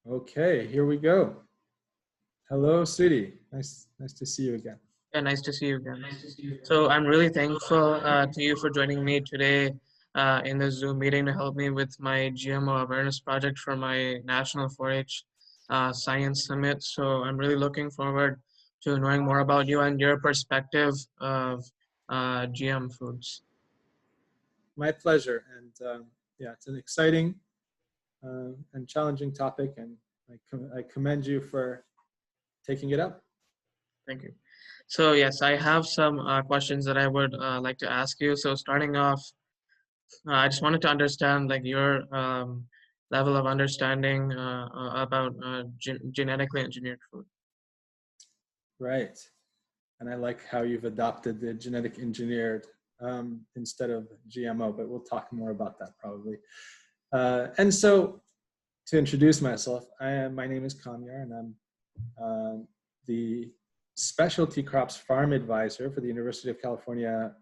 Okay, here we go. Hello, sweetie. Nice to see you again. Yeah, nice to see you again. So I'm really thankful to you for joining me today in this Zoom meeting to help me with my GMO awareness project for my National 4-H Science Summit. So I'm really looking forward to knowing more about you and your perspective of GM foods. My pleasure. And yeah, it's an exciting and challenging topic, and I commend you for taking it up. Thank you. So yes, I have some questions that I would like to ask you. So starting off, I just wanted to understand like your level of understanding about genetically engineered food. Right. And I like how you've adopted the genetic engineered instead of GMO, but we'll talk more about that probably. And so to introduce myself, my name is Kamyar, and I'm the specialty crops farm advisor for the University of California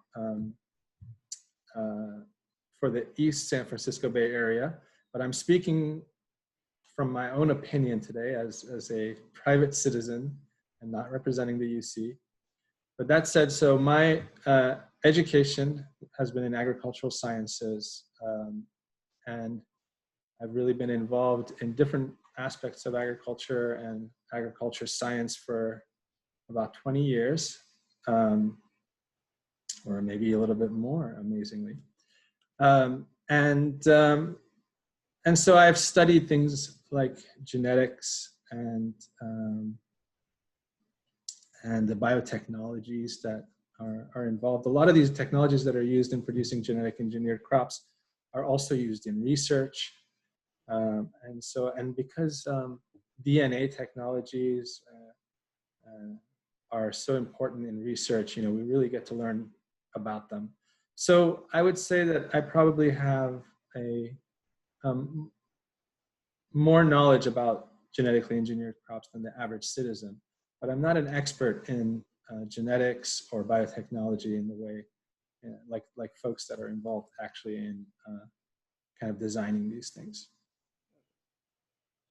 for the East San Francisco Bay Area. But I'm speaking from my own opinion today as a private citizen and not representing the UC. But that said, so my education has been in agricultural sciences, and I've really been involved in different aspects of agriculture and agriculture science for about 20 years, or maybe a little bit more, amazingly. And so I've studied things like genetics and the biotechnologies that are involved. A lot of these technologies that are used in producing genetic engineered crops are also used in research. And because DNA technologies are so important in research, we really get to learn about them. So I would say that I probably have a more knowledge about genetically engineered crops than the average citizen, but I'm not an expert in genetics or biotechnology in the way like folks that are involved actually in kind of designing these things.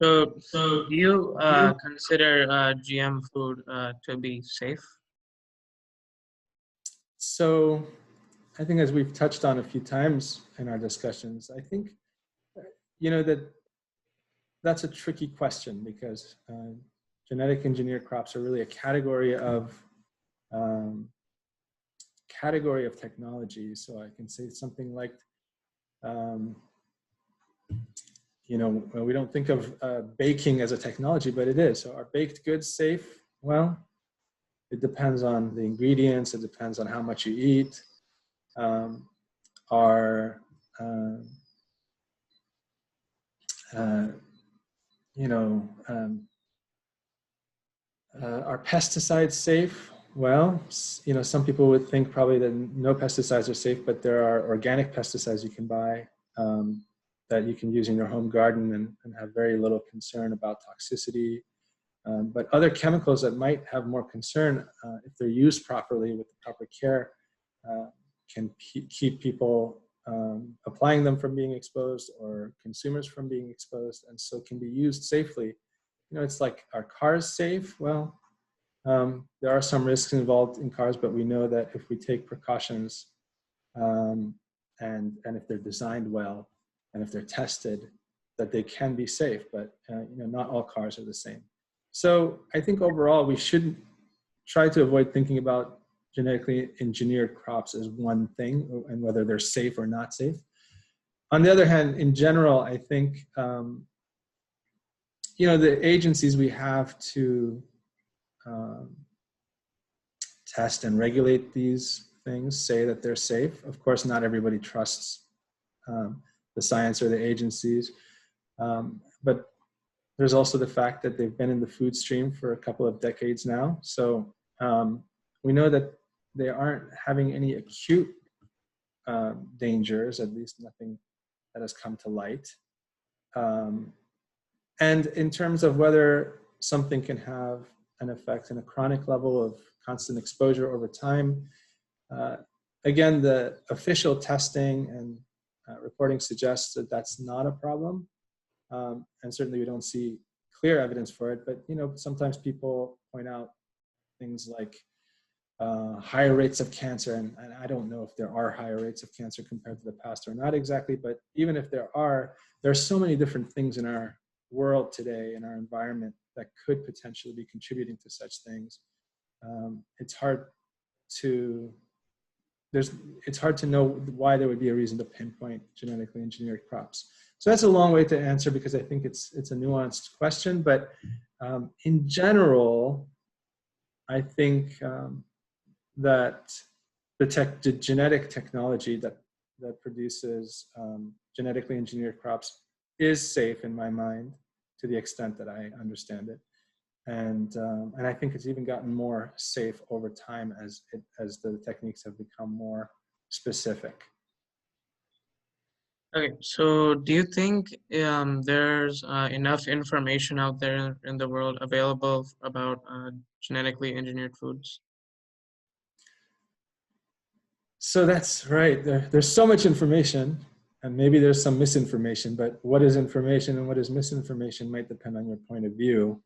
So do you consider GM food to be safe? So I think, as we've touched on a few times in our discussions, I think, that's a tricky question, because genetic engineered crops are really a category of technology. So I can say something like, we don't think of baking as a technology, but it is. So are baked goods safe? Well, it depends on the ingredients. It depends on how much you eat. Are pesticides safe? Well, some people would think probably that no pesticides are safe, but there are organic pesticides you can buy that you can use in your home garden and have very little concern about toxicity. But other chemicals that might have more concern, if they're used properly with the proper care, can keep people applying them from being exposed, or consumers from being exposed, and so can be used safely. It's like, are cars safe? Well, there are some risks involved in cars, but we know that if we take precautions and if they're designed well and if they're tested, that they can be safe. But not all cars are the same. So I think overall we should try to avoid thinking about genetically engineered crops as one thing and whether they're safe or not safe. On the other hand, in general, I think the agencies we have to test and regulate these things say that they're safe. Of course, not everybody trusts the science or the agencies, but there's also the fact that they've been in the food stream for a couple of decades now. So we know that they aren't having any acute dangers, at least nothing that has come to light. And in terms of whether something can have an effect in a chronic level of constant exposure over time, again, the official testing and reporting suggests that that's not a problem. And certainly we don't see clear evidence for it, but sometimes people point out things like higher rates of cancer, and I don't know if there are higher rates of cancer compared to the past or not exactly, but even if there are so many different things in our world today, in our environment, that could potentially be contributing to such things. It's hard to know why there would be a reason to pinpoint genetically engineered crops. So that's a long way to answer, because I think it's a nuanced question, but in general, I think that the genetic technology that produces genetically engineered crops is safe in my mind, to the extent that I understand it, and I think it's even gotten more safe over time as the techniques have become more specific. Okay, so do you think there's enough information out there in the world available about genetically engineered foods? So that's right. There's so much information, and maybe there's some misinformation, but what is information and what is misinformation might depend on your point of view.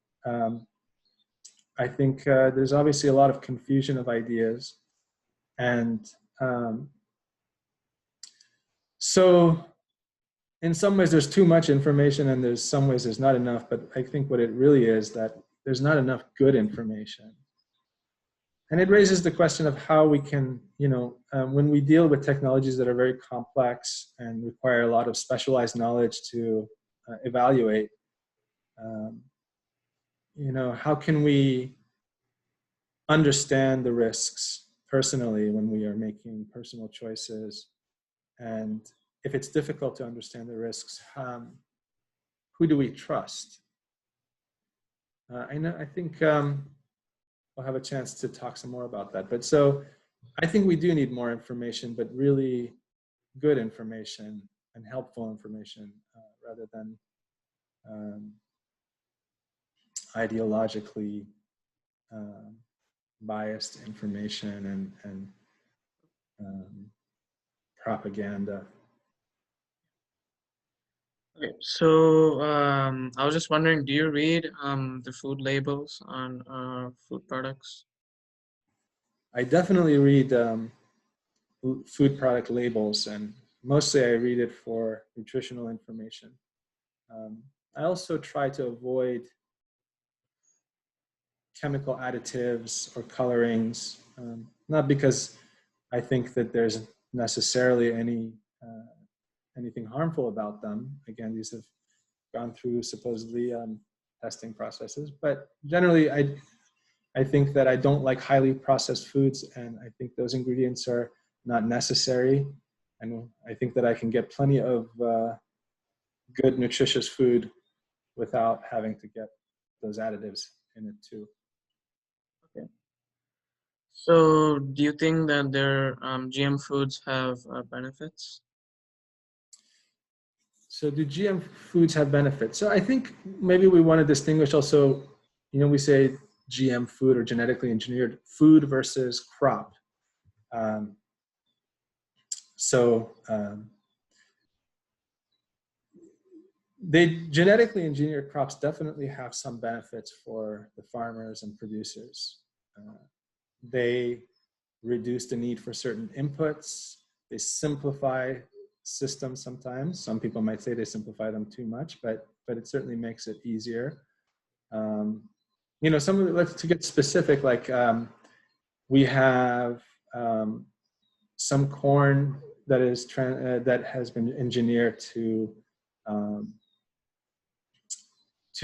I think there's obviously a lot of confusion of ideas, and so in some ways there's too much information, and there's some ways there's not enough, but I think what it really is that there's not enough good information. And it raises the question of how we can, when we deal with technologies that are very complex and require a lot of specialized knowledge to evaluate, how can we understand the risks personally when we are making personal choices? And if it's difficult to understand the risks, who do we trust? I think we'll have a chance to talk some more about that. But so I think we do need more information, but really good information and helpful information, rather than ideologically biased information and propaganda. Okay, so I was just wondering, do you read the food labels on food products? I definitely read food product labels, and mostly I read it for nutritional information. I also try to avoid chemical additives or colorings, not because I think that there's necessarily anything harmful about them. Again, these have gone through supposedly testing processes, but generally I think that I don't like highly processed foods, and I think those ingredients are not necessary. And I think that I can get plenty of good, nutritious food without having to get those additives in it too. Okay. So do you think that their GM foods have benefits? So do GM foods have benefits? So I think maybe we want to distinguish also, we say GM food or genetically engineered food versus crop. They genetically engineered crops definitely have some benefits for the farmers and producers. They reduce the need for certain inputs. They simplify systems sometimes. Some people might say they simplify them too much, but it certainly makes it easier. Let's to get specific, like we have some corn that is that has been engineered to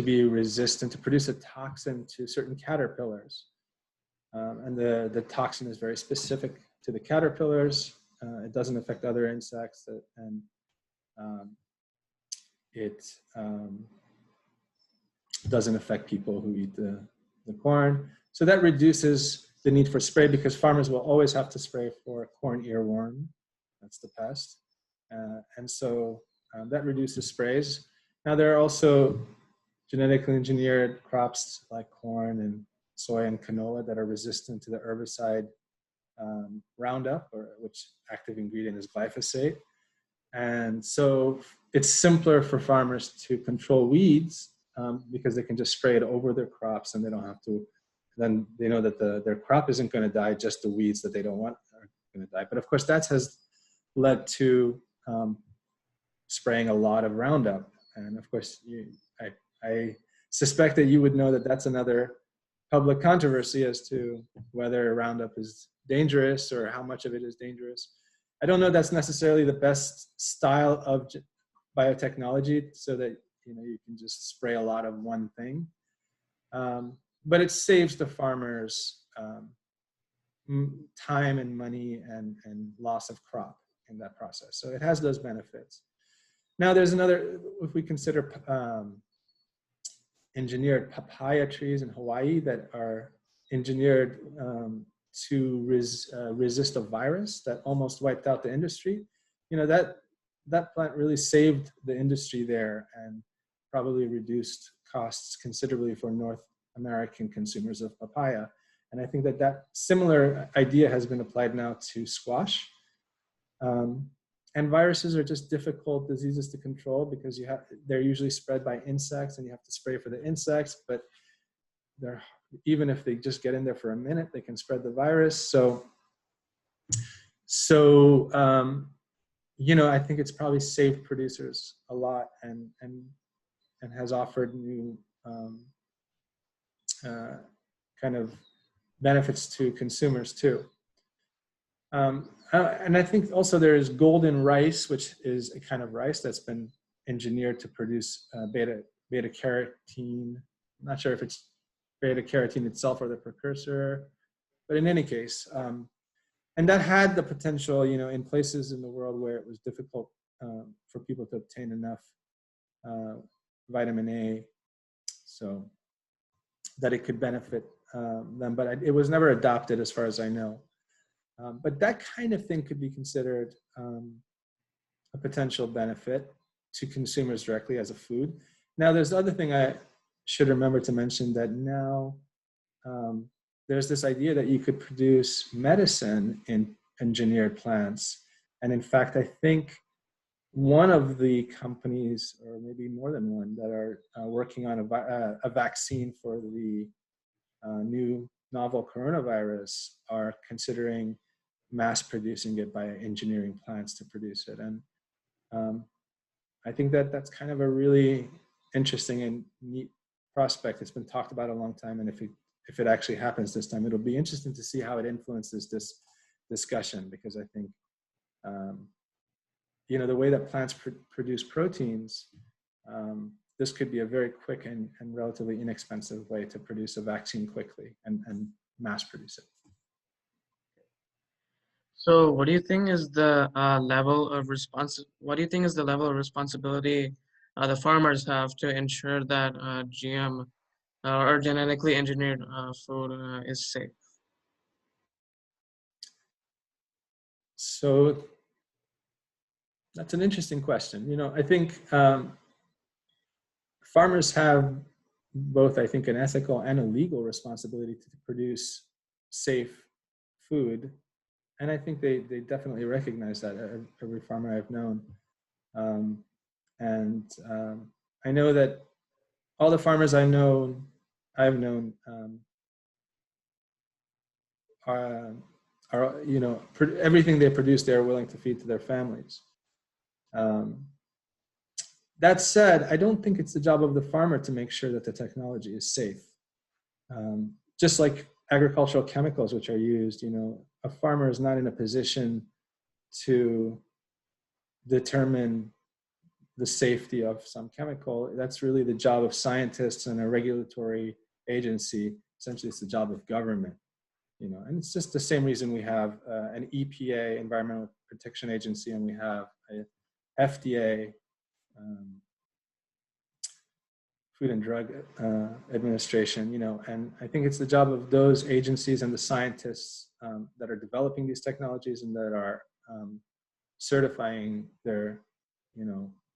be resistant, to produce a toxin to certain caterpillars. And the toxin is very specific to the caterpillars. It doesn't affect other insects, and it doesn't affect people who eat the corn. So that reduces the need for spray, because farmers will always have to spray for corn earworm. That's the pest. And so that reduces sprays. Now there are also genetically engineered crops like corn and soy and canola that are resistant to the herbicide Roundup, which active ingredient is glyphosate. And so it's simpler for farmers to control weeds because they can just spray it over their crops and they don't have to, then they know that their crop isn't going to die, just the weeds that they don't want are going to die. But of course, that has led to spraying a lot of Roundup. And of course, I suspect that you would know that that's another public controversy as to whether Roundup is dangerous or how much of it is dangerous. I don't know that's necessarily the best style of biotechnology, so that you can just spray a lot of one thing. But it saves the farmers time and money and loss of crop in that process. So it has those benefits. Now there's another, if we consider engineered papaya trees in Hawaii that are engineered to resist a virus that almost wiped out the industry. That plant really saved the industry there and probably reduced costs considerably for North American consumers of papaya. And I think that similar idea has been applied now to squash. And viruses are just difficult diseases to control because they're usually spread by insects and you have to spray for the insects, but even if they just get in there for a minute, they can spread the virus. I think it's probably saved producers a lot and has offered new kind of benefits to consumers too. And I think also there is golden rice, which is a kind of rice that's been engineered to produce beta carotene. I'm not sure if it's beta carotene itself or the precursor, but in any case, and that had the potential, in places in the world where it was difficult for people to obtain enough vitamin A, so that it could benefit them. But it was never adopted as far as I know. But that kind of thing could be considered a potential benefit to consumers directly as a food. Now, there's the other thing I should remember to mention, that now there's this idea that you could produce medicine in engineered plants. And in fact, I think one of the companies, or maybe more than one, that are working on a vaccine for the new novel coronavirus are considering mass producing it by engineering plants to produce it. And I think that's kind of a really interesting and neat prospect. It's been talked about a long time, and if it actually happens this time, it'll be interesting to see how it influences this discussion, because I think the way that plants produce proteins, this could be a very quick and relatively inexpensive way to produce a vaccine quickly and mass produce it. So, what do you think is the level of responsibility the farmers have to ensure that GM or genetically engineered food is safe? So that's an interesting question. I think farmers have both, I think, an ethical and a legal responsibility to produce safe food. And I think they definitely recognize that, every farmer I've known. I know that all the farmers I've known are everything they produce, they're willing to feed to their families. That said, I don't think it's the job of the farmer to make sure that the technology is safe. Just like agricultural chemicals which are used, a farmer is not in a position to determine the safety of some chemical. That's really the job of scientists and a regulatory agency. Essentially, it's the job of government. And it's just the same reason we have an EPA, Environmental Protection Agency, and we have a FDA, Food and Drug Administration, and I think it's the job of those agencies and the scientists that are developing these technologies and that are certifying their,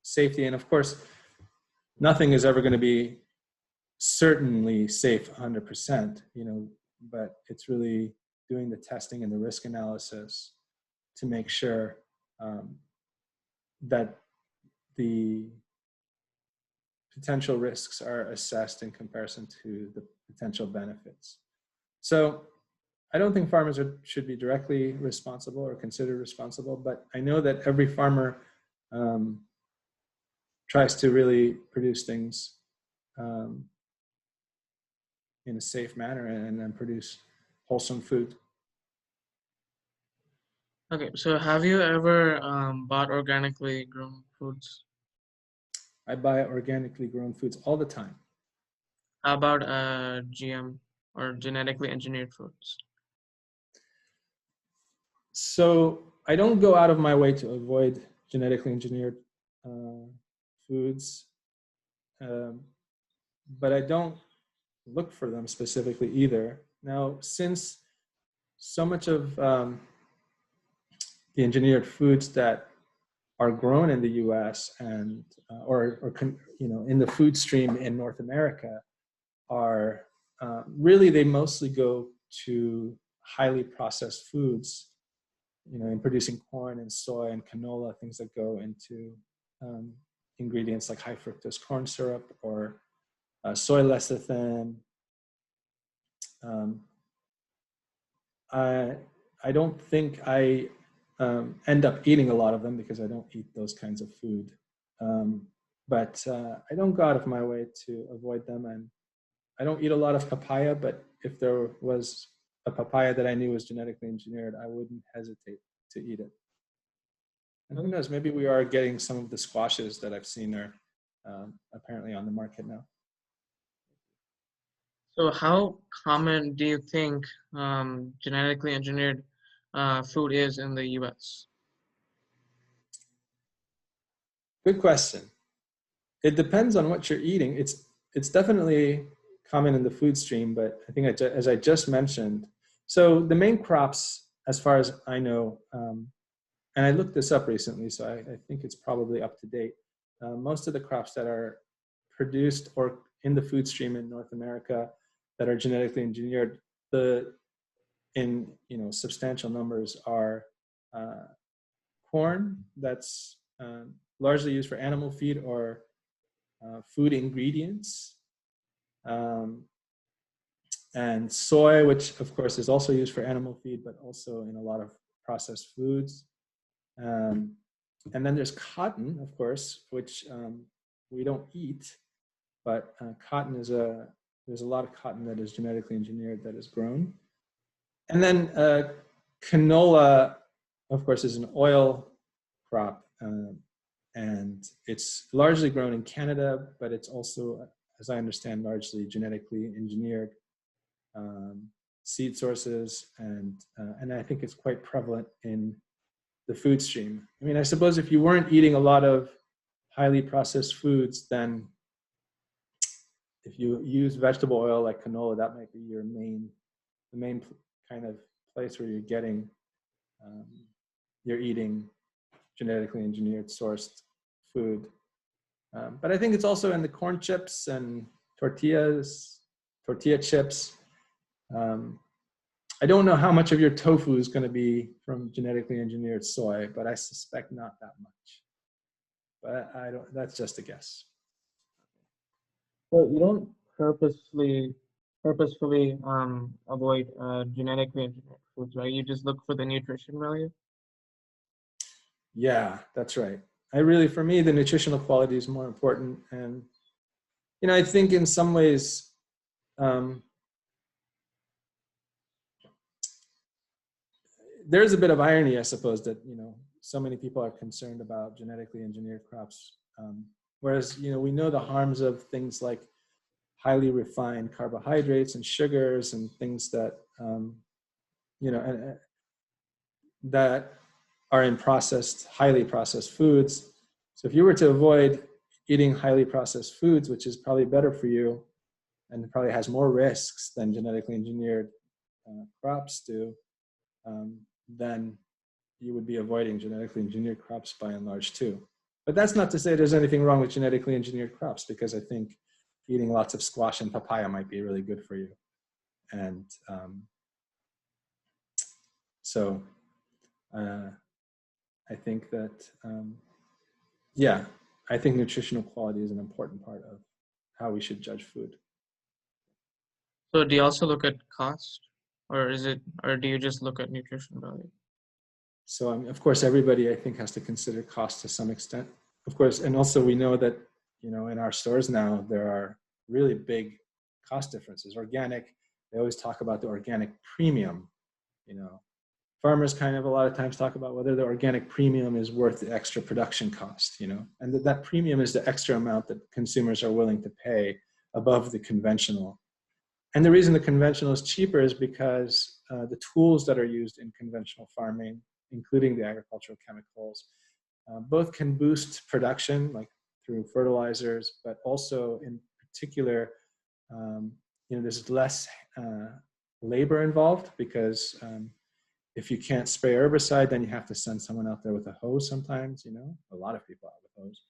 safety. And of course, nothing is ever going to be certainly safe 100%, but it's really doing the testing and the risk analysis to make sure that the potential risks are assessed in comparison to the potential benefits. So I don't think farmers should be directly responsible or considered responsible, but I know that every farmer tries to really produce things in a safe manner and then produce wholesome food. Okay, so have you ever bought organically grown foods? I buy organically grown foods all the time. How about GM or genetically engineered foods? So I don't go out of my way to avoid genetically engineered foods, but I don't look for them specifically either. Now, since so much of the engineered foods that are grown in the U.S. and or in the food stream in North America are really, they mostly go to highly processed foods, in producing corn and soy and canola, things that go into ingredients like high fructose corn syrup or soy lecithin. I don't think I end up eating a lot of them because I don't eat those kinds of food. But I don't go out of my way to avoid them. And I don't eat a lot of papaya, but if there was a papaya that I knew was genetically engineered, I wouldn't hesitate to eat it. And who knows, maybe we are getting some of the squashes that I've seen are apparently on the market now. So how common do you think genetically engineered food is in the US? Good question. It depends on what you're eating. It's definitely common in the food stream, but I think as I just mentioned, so the main crops, as far as I know, and I looked this up recently, so I think it's probably up to date. Most of the crops that are produced or in the food stream in North America that are genetically engineered, in substantial numbers are corn that's largely used for animal feed or food ingredients, and soy, which of course is also used for animal feed, but also in a lot of processed foods. And then there's cotton, of course, which we don't eat, but there's a lot of cotton that is genetically engineered that is grown. And then canola, of course, is an oil crop, and it's largely grown in Canada, but it's also, as I understand, largely genetically engineered seed sources, and I think it's quite prevalent in the food stream. I mean, I suppose if you weren't eating a lot of highly processed foods, then if you use vegetable oil like canola, that might be the main kind of place where you're eating genetically engineered sourced food. But I think it's also in the corn chips and tortilla chips. I don't know how much of your tofu is going to be from genetically engineered soy, but I suspect not that much. But that's just a guess. So you don't purposefully avoid genetically engineered foods, right? You just look for the nutrition value. Yeah, that's right. For me, the nutritional quality is more important. And, I think in some ways, there's a bit of irony, I suppose, that, so many people are concerned about genetically engineered crops. Whereas, we know the harms of things like highly refined carbohydrates and sugars and things that, that are in highly processed foods. So if you were to avoid eating highly processed foods, which is probably better for you and it probably has more risks than genetically engineered crops do, then you would be avoiding genetically engineered crops by and large too. But that's not to say there's anything wrong with genetically engineered crops, because I think eating lots of squash and papaya might be really good for you. And so I think that, I think nutritional quality is an important part of how we should judge food. So do you also look at cost, or do you just look at nutrition value? So of course, everybody I think has to consider cost to some extent. Of course, and also we know that, you know, in our stores now there are really big cost differences. Organic, they always talk about the organic premium. You know, farmers kind of a lot of times talk about whether the organic premium is worth the extra production cost. You know, and that premium is the extra amount that consumers are willing to pay above the conventional. And the reason the conventional is cheaper is because the tools that are used in conventional farming, including the agricultural chemicals, both can boost production, like through fertilizers, but also in particular, you know, there's less labor involved because if you can't spray herbicide, then you have to send someone out there with a hose sometimes, you know, a lot of people out with hose.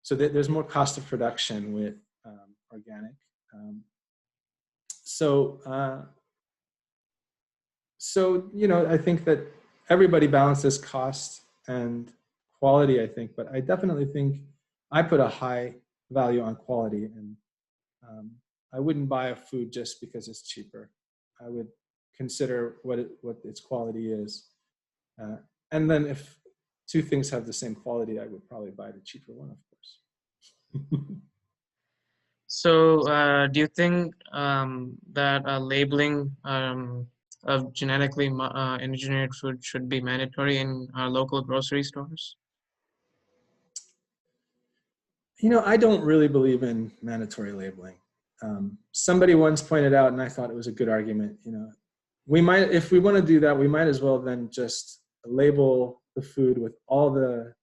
So there's more cost of production with organic. So, you know, I think that everybody balances cost and quality, I think, but I definitely think I put a high value on quality, and I wouldn't buy a food just because it's cheaper. I would consider what its quality is. And then if two things have the same quality, I would probably buy the cheaper one, of course. So do you think that labeling of genetically engineered food should be mandatory in our local grocery stores? You know, I don't really believe in mandatory labeling. Somebody once pointed out, and I thought it was a good argument, you know, we might, if we want to do that, we might as well then just label the food with all the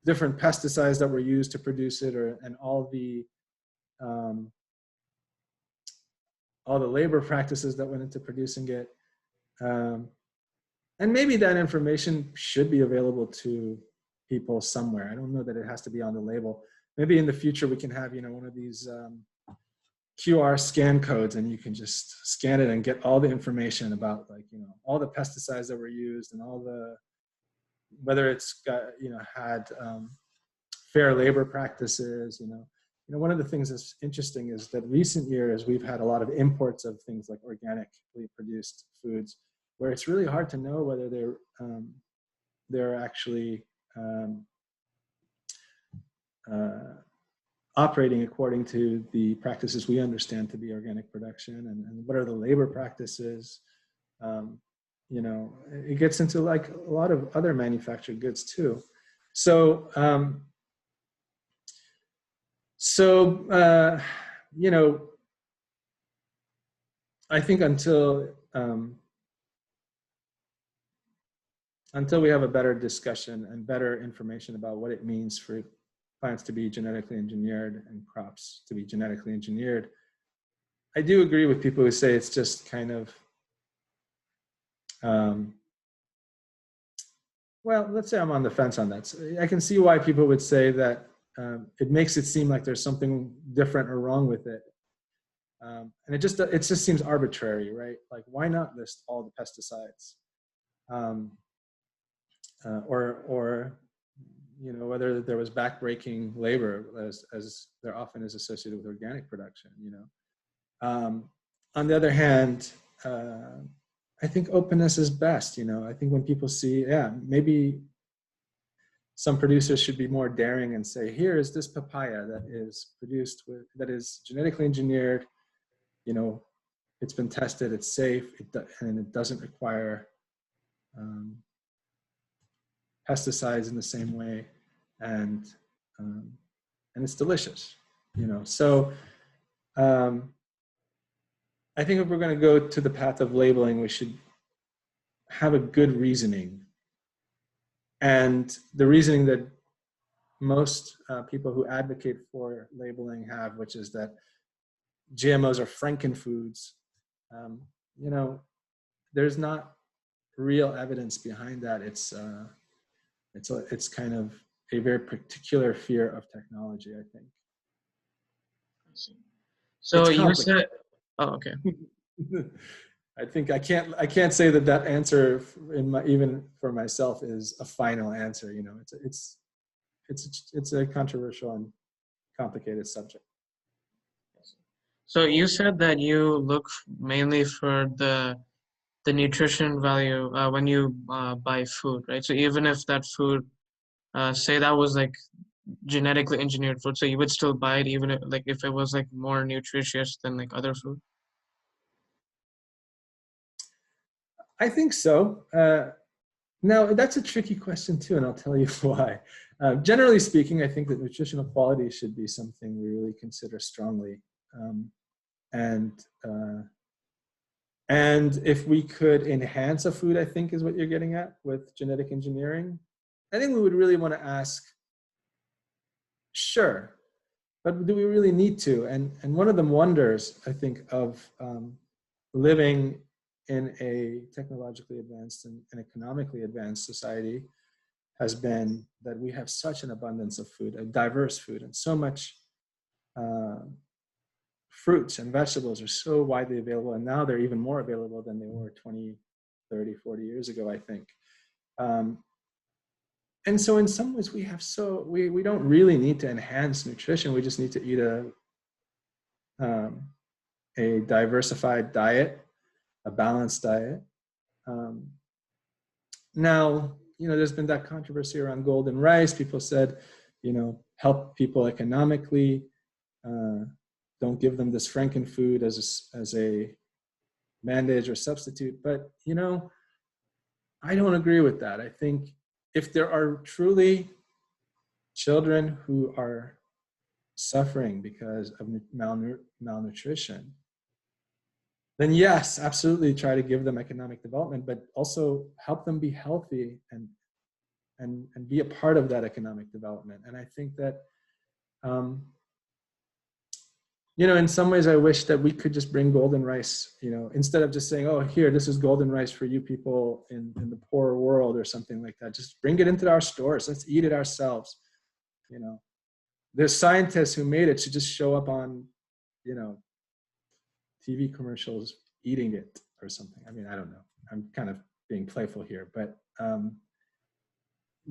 different pesticides that were used to produce it, and all the labor practices that went into producing it. And maybe that information should be available to people somewhere. I don't know that it has to be on the label. Maybe in the future we can have, you know, one of these QR scan codes, and you can just scan it and get all the information about, like, you know, all the pesticides that were used and all the, whether it's got, you know, had fair labor practices, you know. One of the things that's interesting is that recent years we've had a lot of imports of things like organically produced foods, where it's really hard to know whether they're actually operating according to the practices we understand to be organic production, and what are the labor practices. You know, it gets into like a lot of other manufactured goods too. So, you know, I think until we have a better discussion and better information about what it means for plants to be genetically engineered and crops to be genetically engineered, I do agree with people who say it's just kind of, well, let's say I'm on the fence on that. So I can see why people would say that it makes it seem like there's something different or wrong with it. And it just seems arbitrary, right? Like, why not list all the pesticides? Or you know, whether there was backbreaking labor, as there often is associated with organic production, you know. On the other hand, I think openness is best, you know. I think when people see, yeah, maybe some producers should be more daring and say, here is this papaya that is produced with, that is genetically engineered, you know, it's been tested, it's safe, and it doesn't require pesticides in the same way, and it's delicious, you know. So I think if we're going to go to the path of labeling, we should have a good reasoning, and the reasoning that most people who advocate for labeling have, which is that GMOs are frankenfoods. You know, there's not real evidence behind that. It's kind of a very particular fear of technology, I think. So you said, oh, okay. I think I can't say that answer even for myself is a final answer. You know, it's a controversial and complicated subject. So you said that you look mainly for the nutrition value when you buy food, right? So even if that food, say that was like genetically engineered food, so you would still buy it even if, like if it was like more nutritious than like other food? I think so. Now, that's a tricky question too, and I'll tell you why. Generally speaking, I think that nutritional quality should be something we really consider strongly. And if we could enhance a food, I think is what you're getting at with genetic engineering, I think we would really want to ask, sure, but do we really need to? And one of the wonders, I think, of living in a technologically advanced and economically advanced society has been that we have such an abundance of food, a diverse food, and so much fruits and vegetables are so widely available, and now they're even more available than they were 20, 30, 40 years ago, I think. And so in some ways we don't really need to enhance nutrition. We just need to eat a diversified diet, a balanced diet. Now, there's been that controversy around golden rice. People said, help people economically. Don't give them this frankenfood as a mandate or substitute. But, I don't agree with that. I think if there are truly children who are suffering because of malnutrition, then yes, absolutely try to give them economic development, but also help them be healthy and be a part of that economic development. And I think that, in some ways I wish that we could just bring golden rice, instead of just saying, oh, here, this is golden rice for you people in the poorer world or something like that. Just bring it into our stores. Let's eat it ourselves. The scientists who made it should just show up on, TV commercials eating it or something. I mean, I don't know. I'm kind of being playful here, but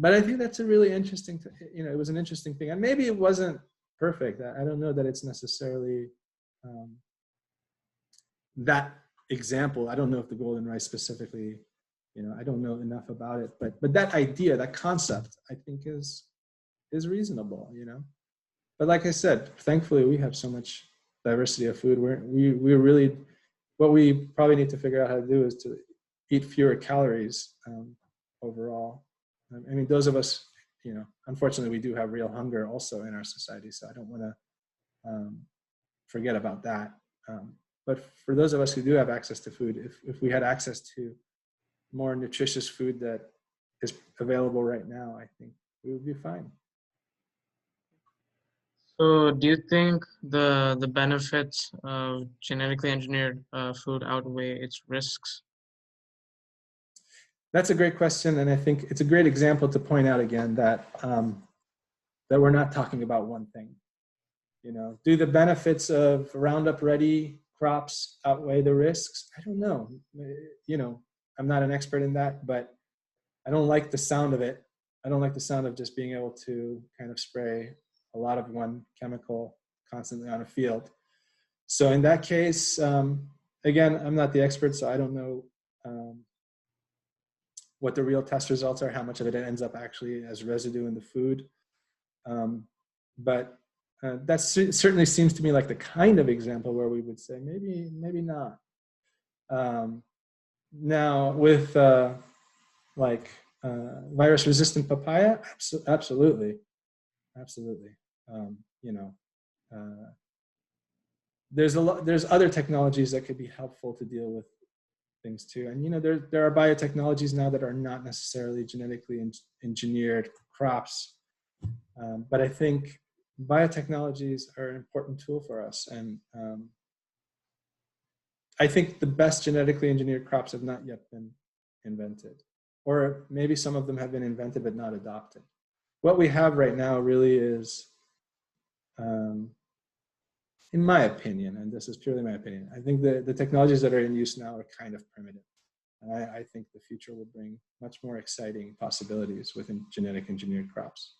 I think that's a really interesting, it was an interesting thing. And maybe it wasn't perfect. I don't know that it's necessarily that example. I don't know if the golden rice specifically, I don't know enough about it, but that idea, that concept, I think is reasonable, But like I said, thankfully we have so much diversity of food. We're really, what we probably need to figure out how to do is to eat fewer calories overall. I mean, those of us, unfortunately, we do have real hunger also in our society. So I don't want to forget about that. But for those of us who do have access to food, if we had access to more nutritious food that is available right now, I think we would be fine. So do you think the benefits of genetically engineered food outweigh its risks? That's a great question, and I think it's a great example to point out again that that we're not talking about one thing. Do the benefits of Roundup Ready crops outweigh the risks? I don't know. I'm not an expert in that, but I don't like the sound of it. I don't like the sound of just being able to kind of spray a lot of one chemical constantly on a field. So in that case, again, I'm not the expert, so I don't know what the real test results are, how much of it ends up actually as residue in the food. But that certainly seems to me like the kind of example where we would say, maybe not. Now with virus-resistant papaya, absolutely. There's other technologies that could be helpful to deal with things too. And there are biotechnologies now that are not necessarily genetically engineered crops, but I think biotechnologies are an important tool for us. And I think the best genetically engineered crops have not yet been invented, or maybe some of them have been invented but not adopted. What we have right now really is, in my opinion, and this is purely my opinion, I think the technologies that are in use now are kind of primitive. And I think the future will bring much more exciting possibilities within genetic engineered crops.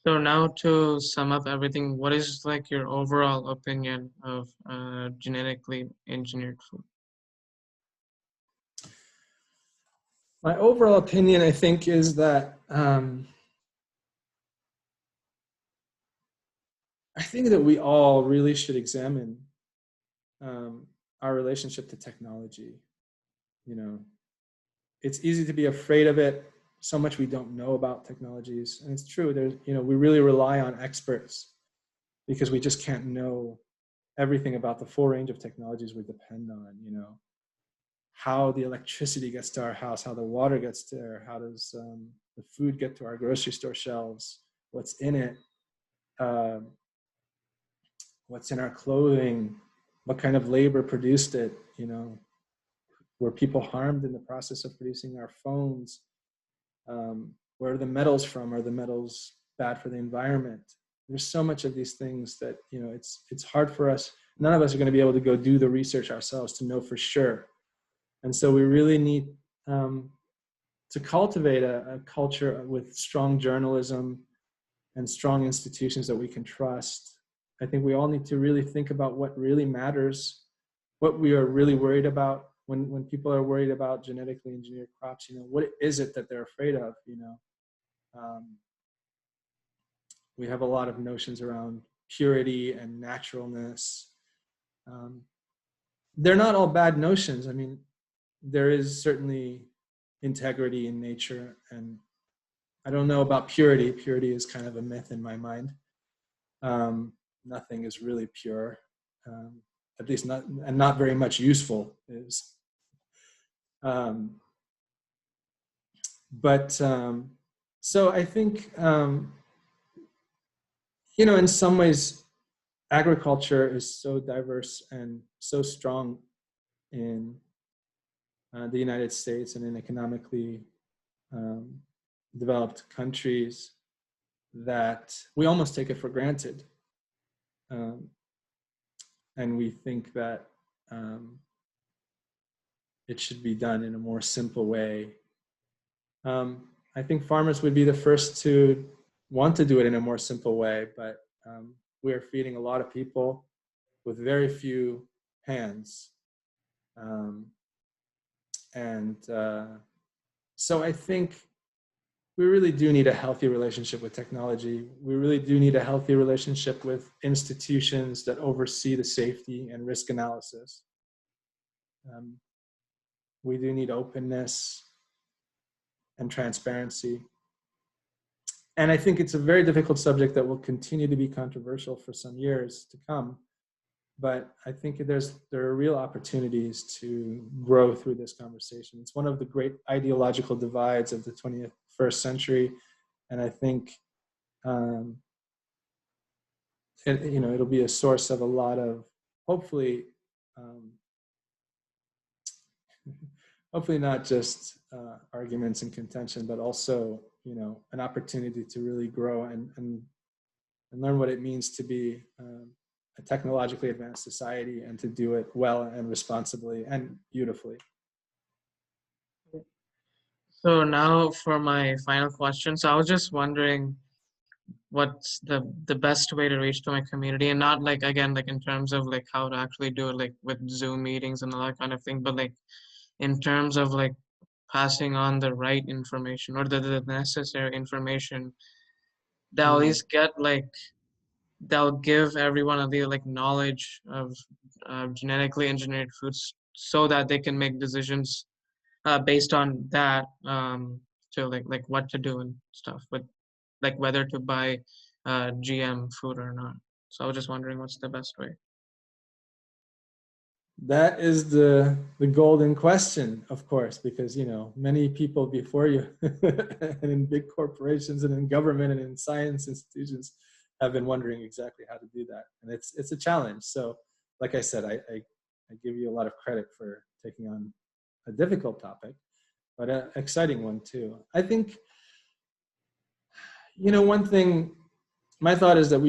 So now to sum up everything, what is like your overall opinion of genetically engineered food? My overall opinion, I think, is that I think that we all really should examine our relationship to technology. You know, it's easy to be afraid of it. So much we don't know about technologies, and it's true. There's, we really rely on experts because we just can't know everything about the full range of technologies we depend on. How the electricity gets to our house, how the water gets there, how does the food get to our grocery store shelves, what's in it, uh, what's in our clothing, what kind of labor produced it, were people harmed in the process of producing our phones? Where are the metals from? Are the metals bad for the environment? There's so much of these things that, it's hard for us. None of us are going to be able to go do the research ourselves to know for sure. And so we really need to cultivate a culture with strong journalism and strong institutions that we can trust. I think we all need to really think about what really matters, what we are really worried about when people are worried about genetically engineered crops. What is it that they're afraid of? We have a lot of notions around purity and naturalness. They're not all bad notions. I mean, there is certainly integrity in nature, and I don't know about purity. Purity is kind of a myth in my mind. Nothing is really pure, at least not, and not very much useful is. So I think, in some ways, agriculture is so diverse and so strong in the United States and in economically developed countries that we almost take it for granted. And we think that it should be done in a more simple way. I think farmers would be the first to want to do it in a more simple way, but we are feeding a lot of people with very few hands. So I think we really do need a healthy relationship with technology. We really do need a healthy relationship with institutions that oversee the safety and risk analysis. We do need openness and transparency. And I think it's a very difficult subject that will continue to be controversial for some years to come. But I think there are real opportunities to grow through this conversation. It's one of the great ideological divides of the 21st century. And I think it'll be a source of a lot of, hopefully not just arguments and contention, but also, an opportunity to really grow and learn what it means to be a technologically advanced society and to do it well and responsibly and beautifully. So now for my final question. So I was just wondering what's the best way to reach to my community, and not like, again, like in terms of like how to actually do it like with Zoom meetings and all that kind of thing, but like in terms of like passing on the right information or the necessary information that at least that'll give everyone the like knowledge of genetically engineered foods so that they can make decisions based on that, to like what to do and stuff, but like whether to buy GM food or not. So I was just wondering what's the best way. That is the golden question, of course, because many people before you and in big corporations and in government and in science institutions have been wondering exactly how to do that, and it's a challenge. So, like I said, I give you a lot of credit for taking on a difficult topic, but an exciting one too. I think one thing. My thought is that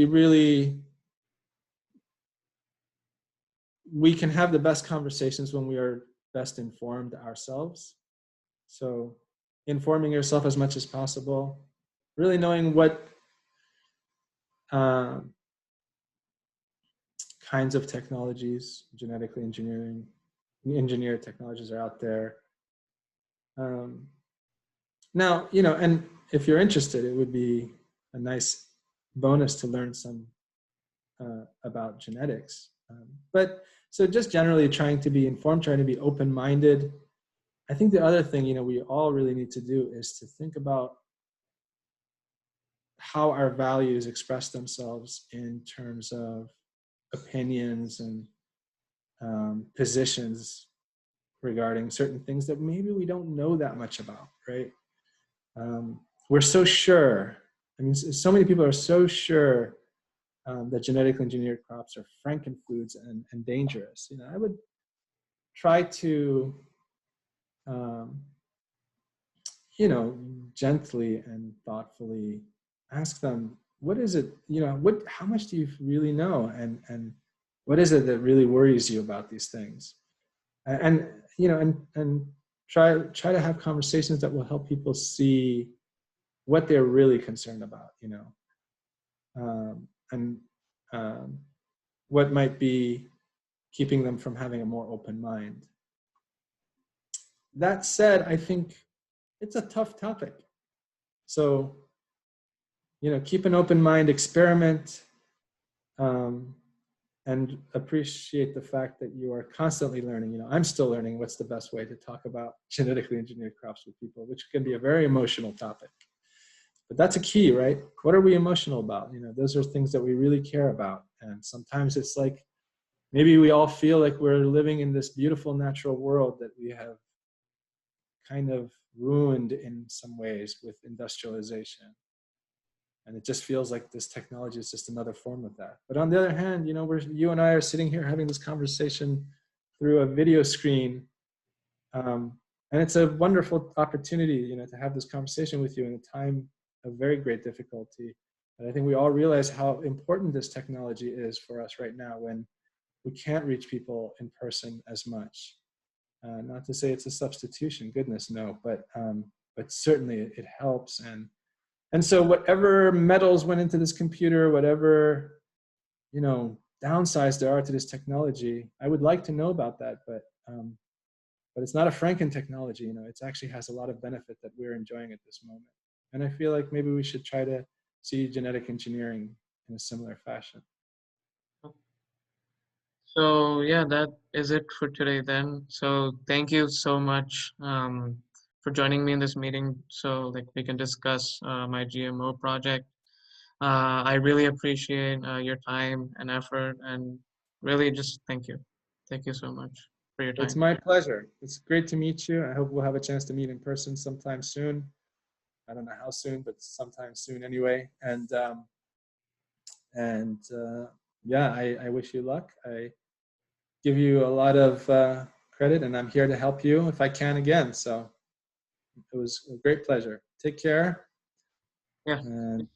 we can have the best conversations when we are best informed ourselves. So informing yourself as much as possible, really knowing what um, kinds of technologies, genetically engineered technologies are out there. Now, and if you're interested, it would be a nice bonus to learn some about genetics. But so just generally trying to be informed, trying to be open-minded. I think the other thing, we all really need to do is to think about how our values express themselves in terms of opinions and positions regarding certain things that maybe we don't know that much about, right? We're so sure. I mean, so many people are so sure that genetically engineered crops are frankenfoods and dangerous. I would try to, um, gently and thoughtfully ask them, what is it, how much do you really know? And what is it that really worries you about these things? And try to have conversations that will help people see what they're really concerned about, and what might be keeping them from having a more open mind. That said, I think it's a tough topic. So, keep an open mind, experiment, and appreciate the fact that you are constantly learning. I'm still learning what's the best way to talk about genetically engineered crops with people, which can be a very emotional topic. But that's a key, right? What are we emotional about? Those are things that we really care about. And sometimes it's like, maybe we all feel like we're living in this beautiful natural world that we have kind of ruined in some ways with industrialization. And it just feels like this technology is just another form of that. But on the other hand, you and I are sitting here having this conversation through a video screen. And it's a wonderful opportunity, to have this conversation with you in a time of very great difficulty. And I think we all realize how important this technology is for us right now when we can't reach people in person as much. Not to say it's a substitution, goodness no, but certainly it helps. And so whatever metals went into this computer, whatever, downsides there are to this technology, I would like to know about that, but it's not a Franken technology, it actually has a lot of benefit that we're enjoying at this moment. And I feel like maybe we should try to see genetic engineering in a similar fashion. So yeah, that is it for today then. So thank you so much for joining me in this meeting so like we can discuss my GMO project. I really appreciate your time and effort, and really just thank you. Thank you so much for your It's time. my pleasure. It's great to meet you. I hope we'll have a chance to meet in person sometime soon. I don't know how soon, but sometime soon anyway. Yeah, I wish you luck. I give you a lot of credit, and I'm here to help you if I can again. So it was a great pleasure. Take care. Yeah. And